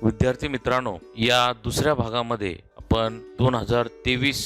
विद्यार्थी मित्रांनो, या दुसऱ्या भागामध्ये आपण 2023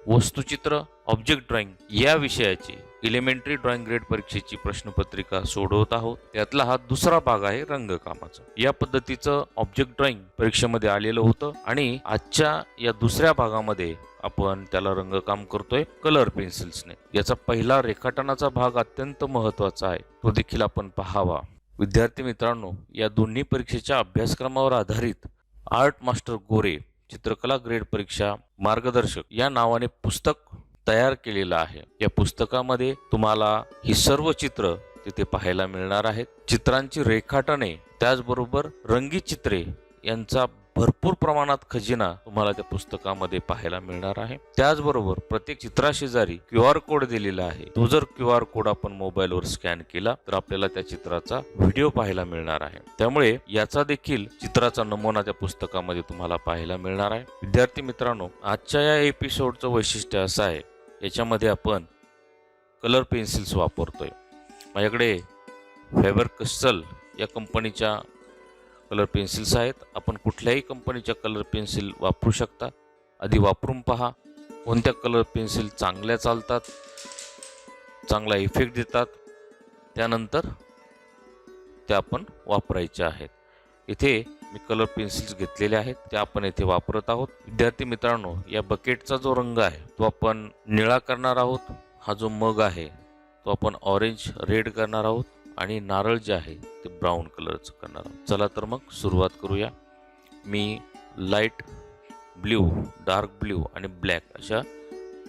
वस्तुचित्र ऑब्जेक्ट ड्रॉइंग या विषयाची एलिमेंटरी ड्रॉइंग ग्रेड परीक्षेची प्रश्नपत्रिका सोडवत आहोत. त्यातला हा दुसरा भाग आहे रंगकामाचा. या पद्धतीचं ऑब्जेक्ट ड्रॉइंग परीक्षेमध्ये आलेलं होतं आणि आजच्या या दुसऱ्या भागामध्ये आपण त्याला रंगकाम करतोय कलर पेन्सिल्सने. याचा पहिला रेखाटनाचा भाग अत्यंत महत्त्वाचा आहे, तो देखील आपण पाहावा. विद्यार्थी मित्रांनो, या दोन्ही परीक्षेच्या अभ्यासक्रमावर आधारित आर्ट मास्टर गोरे चित्रकला ग्रेड परीक्षा मार्गदर्शक या नावाने पुस्तक तयार केलेलं आहे. या पुस्तकामध्ये तुम्हाला ही सर्व चित्र तिथे पाहायला मिळणार आहेत. चित्रांची रेखाटने त्याचबरोबर रंगीत चित्रे यांचा भरपूर प्रमाणात खजिना तुम्हाला त्या पुस्तकामध्ये पाहायला मिळणार आहे. त्याचबरोबर प्रत्येक चित्राशेजारी QR कोड दिलेला आहे. तो जर QR कोड आपण मोबाईलवर स्कॅन केला तर आपल्याला त्या चित्राचा व्हिडिओ पाहायला मिळणार आहे. त्यामुळे याचा देखील चित्राचा नमुना त्या पुस्तकामध्ये तुम्हाला पाहायला मिळणार आहे. विद्यार्थी मित्रांनो, आजच्या या एपिसोडचं वैशिष्ट्य असं आहे, याच्यामध्ये आपण कलर पेन्सिल्स वापरतोय. माझ्याकडे फॅबर कस्टल या कंपनीच्या कलर पेन्सिल्स आहेत. आपण कुठल्याही कंपनीच्या कलर पेन्सिल वापरू शकता. आधी वापरून पहा कोणत्या कलर पेन्सिल चांगल्या चालतात, चांगला इफेक्ट देतात, त्यानंतर त्या आपण वापरायच्या आहेत. इथे मी कलर पेन्सिल्स घेतलेले आहेत, त्या आपण येथे वापरत आहोत. विद्यार्थी मित्रांनो, या बकेटचा जो रंग आहे तो आपण निळा करणार आहोत. हा जो मग आहे तो आपण ऑरेंज रेड करणार आहोत आणि नारळ जे आहे ते ब्राऊन कलरचं करणार आहोत. चला तर मग सुरुवात करूया. मी लाईट ब्ल्यू, डार्क ब्ल्यू आणि ब्लॅक अशा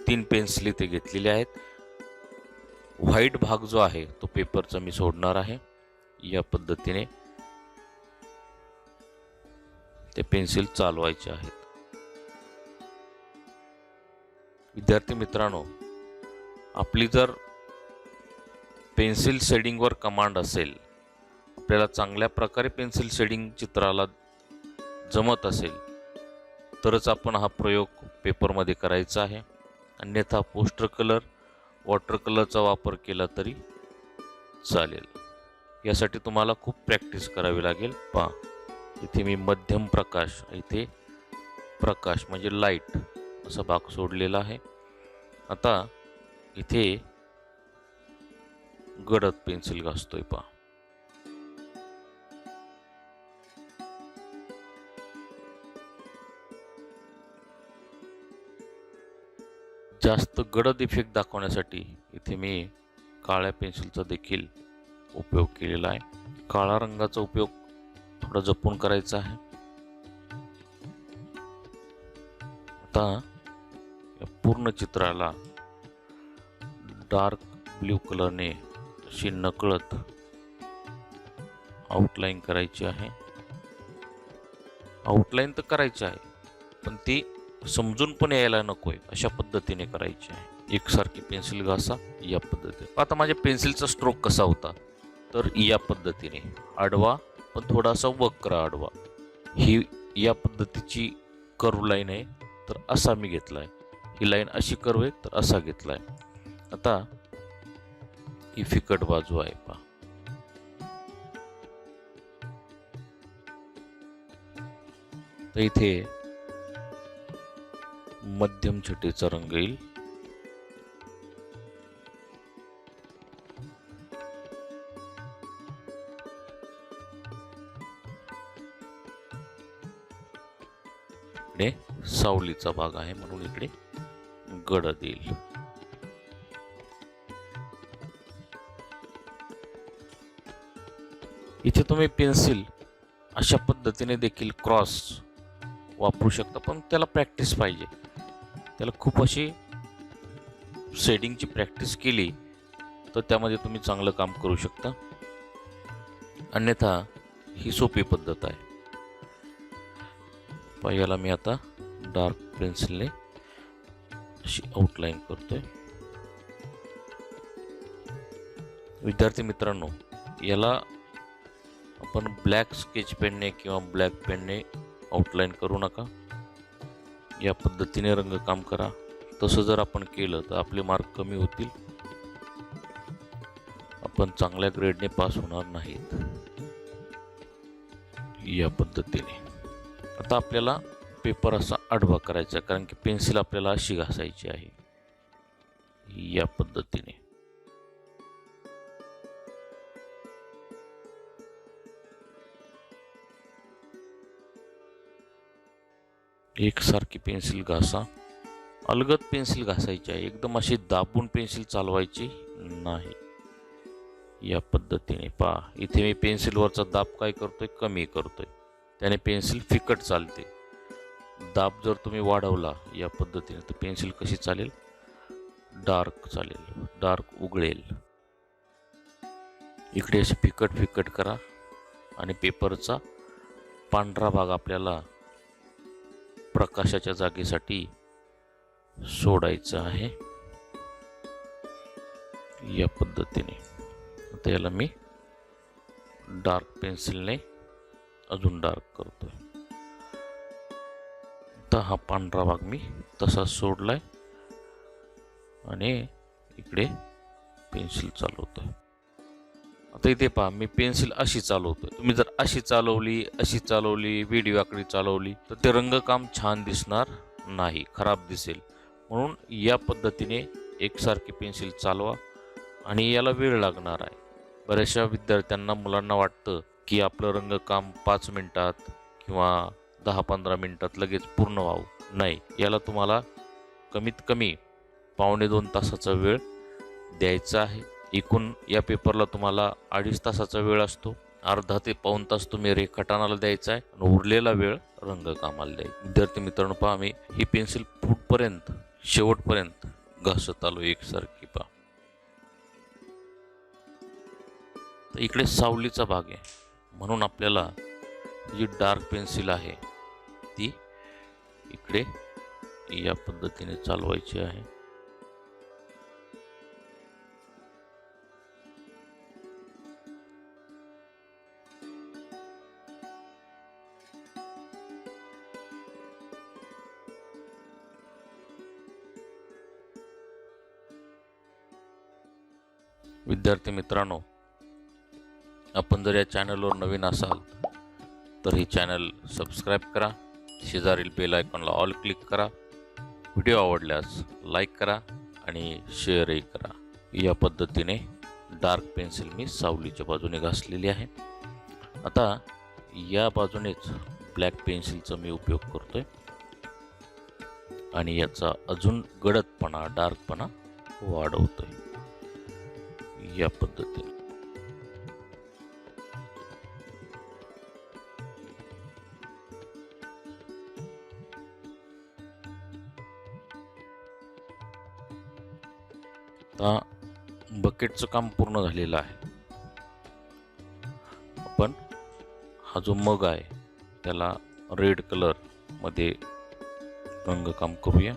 3 पेन्सिल इथे घेतलेल्या आहेत. व्हाईट भाग जो आहे तो पेपरचा मी सोडणार आहे. या पद्धतीने ते पेन्सिल चालवायचे आहेत. विद्यार्थी मित्रांनो, आपली जर पेन्सिल शेडिंगवर कमांड असेल, आपल्याला चांगल्या प्रकारे पेन्सिल शेडिंग चित्राला जमत असेल तरच आपण हा प्रयोग पेपरमध्ये करायचा आहे. अन्यथा पोस्टर कलर, वॉटर कलरचा वापर केला तरी चालेल. यासाठी तुम्हाला खूप प्रॅक्टिस करावी लागेल. पहा, इथे मी मध्यम प्रकाश, इथे प्रकाश म्हणजे लाईट असा भाग सोडलेला आहे. आता इथे गडद पेन्सिल घासतोय. पहा, जास्त गडद इफेक्ट दाखवण्यासाठी इथे मी काळ्या पेन्सिलचा देखील उपयोग केलेला आहे. काळा रंगाचा उपयोग थोडा जपून करायचा आहे. आता या पूर्ण चित्राला डार्क ब्ल्यू कलरने अशी नकळत आउटलाईन करायची आहे. आउटलाईन तर करायची आहे, पण ती समजून पण यायला नकोय अशा पद्धतीने करायची आहे. एकसारखी पेन्सिल घासा या पद्धतीने. आता माझ्या पेन्सिलचा स्ट्रोक कसा होता तर या पद्धतीने आडवा पण थोडासा वक्र आडवा. ही या पद्धतीची कर्व लाईन आहे तर असा मी घेतलाय. ही लाईन अशी कर्व आहे तर असा घेतलाय. आता ही फिकट बाजू आहे. पहा, तर इथे मध्यम छटेचा रंग येईल. इकडे सावलीचा भाग आहे म्हणून इकडे गडद येईल. इथे तुम्ही पेन्सिल अशा पद्धतीने देखील क्रॉस वापरू शकता, पण त्याला प्रॅक्टिस पाहिजे. त्याला खूप अशी शेडिंगची प्रॅक्टिस केली तर त्यामध्ये तुम्ही चांगलं काम करू शकता. अन्यथा ही सोपी पद्धत आहे. याला मी आता डार्क पेन्सिलने अशी आउटलाईन करतोय. विद्यार्थी मित्रांनो, याला आपण ब्लॅक स्केच पेनने किंवा ब्लॅक पेनने आउटलाईन करू नका. या पद्धतीने रंगकाम करा. तसं जर आपण केलं तर आपले मार्क कमी होतील, आपण चांगल्या ग्रेडने पास होणार नाहीत. या पद्धतीने आता आपल्याला पेपर असा आडवा करायचा, कारण की पेन्सिल आपल्याला अशी घासायची आहे या पद्धतीने. एकसारखी पेन्सिल घासा. अलगद पेन्सिल घासायची आहे, एकदम अशी दाबून पेन्सिल चालवायची नाही. या पद्धतीने पहा, इथे मी पेन्सिलवरचा दाब काय करतोय, कमी करतोय, त्याने पेन्सिल फिकट चालते. दाब जर तुम्ही वाढवला या पद्धतीने तर पेन्सिल कशी चालेल, डार्क चालेल, डार्क उघळेल. इकडे असे फिकट फिकट करा आणि पेपरचा पांढरा भाग आपल्याला प्रकाशाच्या जागेसाठी सोडायचा आहे या पद्धतीने. आता याला मी डार्क पेन्सिलने अजून डार्क करतोय. आता हा पांढरा भाग मी तसा सोडलाय आणि इकडे पेन्सिल चालवतोय. आता इथे पहा, मी पेन्सिल अशी चालवतोय. तुम्ही जर अशी चालवली, वेडी वाकडी चालवली तर ते रंगकाम छान दिसणार नाही, खराब दिसेल. म्हणून या पद्धतीने एकसारखी पेन्सिल चालवा आणि याला वेळ लागणार आहे. बऱ्याचशा विद्यार्थ्यांना, मुलांना वाटतं की आपलं रंगकाम 5 मिनिटात किंवा 10-15 मिनिटात लगेच पूर्ण व्हावं. नाही, याला तुम्हाला कमीत कमी 1.5-2 तासाचा वेळ द्यायचा आहे. एकूण या पेपरला तुम्हाला 2.5 तासाचा वेळ असतो. अर्धा ते पाऊण तास तुम्ही रेखाटनाला द्यायचा आहे आणि उरलेला वेळ रंगकामाला द्यायचा. विद्यार्थी मित्रांनो पहा, मी ही पेन्सिल फूटपर्यंत, शेवटपर्यंत घासत आलो एकसारखी पहा. तर इकडे सावलीचा भाग आहे, म्हणून आपल्याला जी डार्क पेन्सिल आहे ती इकडे या पद्धतीने चालवायची आहे. विद्यार्थी मित्रांनो, आपण जर या चॅनलवर नवीन असाल तर ही चॅनल सबस्क्राईब करा, शेजारील बेल आयकॉनला ऑल क्लिक करा, व्हिडिओ आवडल्यास लाईक करा आणि शेअरही करा. या पद्धतीने डार्क पेन्सिल मी सावलीच्या बाजूने घासलेली आहे. आता या बाजूनेच ब्लॅक पेन्सिलचा मी उपयोग करतोय आणि याचा अजून गडदपणा, डार्कपणा वाढवतोय या पद्धतीने. आता बकेटचं काम पूर्ण झालेलं आहे. आपण हा जो मग आहे त्याला रेड कलर मध्ये रंगकाम करूया.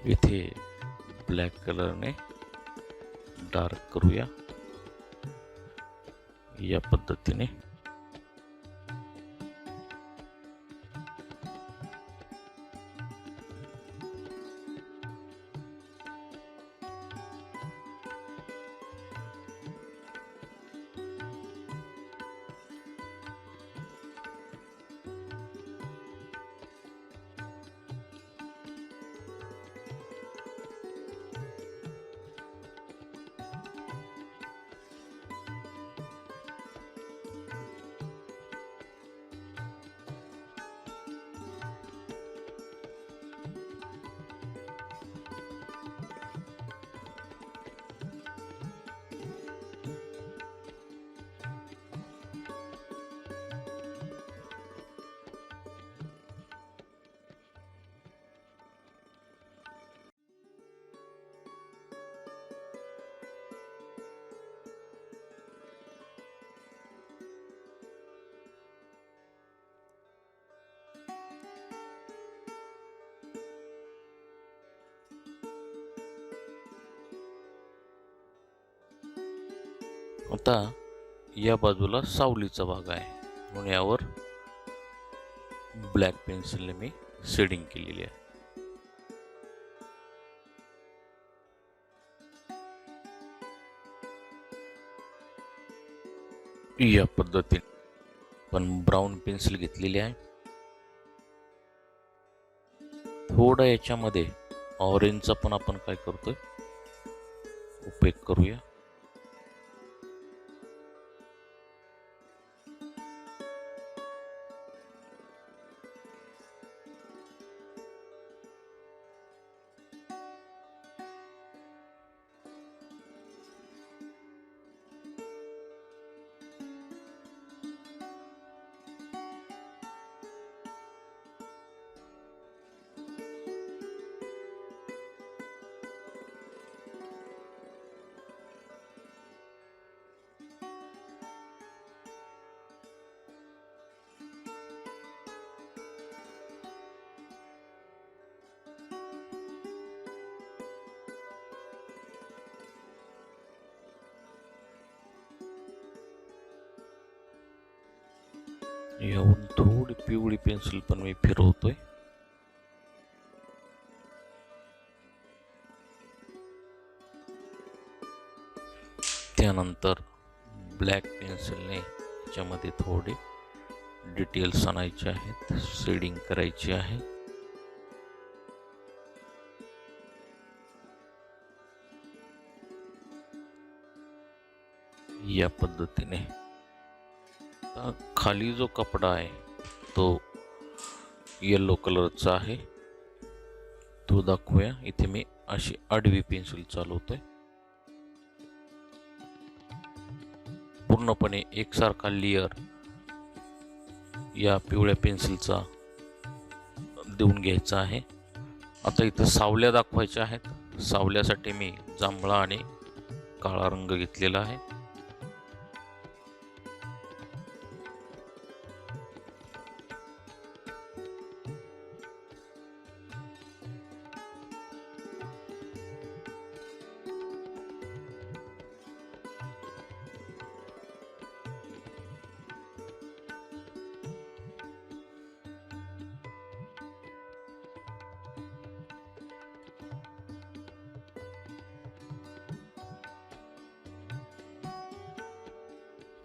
इथे ब्लॅक कलरने डार्क करूया या पद्धतीने. आता या बाजूला सावलीचा भाग आहे, म्हणून यावर ब्लॅक पेन्सिलने मी शेडिंग केलेली आहे. या पद्धतीने पण ब्राऊन पेन्सिल घेतलेली आहे. थोडा याच्यामध्ये ऑरेंजचा पण आपण काय करतोय उपयोग करूया. यावरून थोडी पिवळी पेन्सिल पण मी फिरवतोय. त्यानंतर ब्लॅक पेन्सिलने याच्यामध्ये थोडे डिटेल्स आणायचे आहेत, शेडिंग करायची आहे. या पद्धतीने खाली जो कपडा आहे तो येलो कलरचा आहे, तो दाखवूया. इथे मी अशी आडवी पेन्सिल चालवतोय. पूर्णपणे एकसारखा लेयर या पिवळ्या पेन्सिलचा देऊन घ्यायचा आहे. आता इथं सावल्या दाखवायच्या आहेत. सावल्यासाठी मी जांभळा आणि काळा रंग घेतलेला आहे.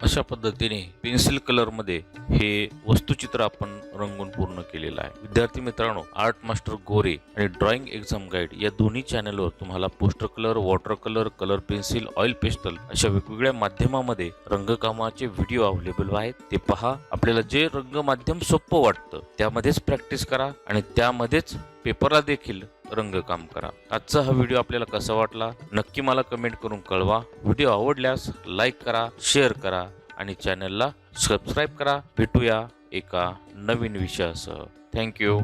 अशा पद्धतीने पेन्सिल कलर मध्ये हे वस्तुचित्र आपण रंगवून पूर्ण केलेलं आहे. विद्यार्थी मित्रांनो, आर्ट मास्टर गोरे आणि ड्रॉइंग एक्झाम गाईड या दोन्ही चॅनलवर तुम्हाला poster colour, water colour, colour pencil, oil pastel अशा वेगवेगळ्या माध्यमामध्ये रंगकामाचे व्हिडिओ अवेलेबल आहेत. ते पहा. आपल्याला जे रंग माध्यम सोपं वाटतं त्यामध्येच प्रॅक्टिस करा आणि त्यामध्येच पेपरला देखील रंगकाम करा. आजचा हा व्हिडिओ आपल्याला कसा वाटला नक्की मला कमेंट करून कळवा. व्हिडिओ आवडल्यास लाईक करा, शेअर करा आणि चॅनलला सबस्क्राईब करा. भेटूया एका नवीन विषयासह. थँक्यू.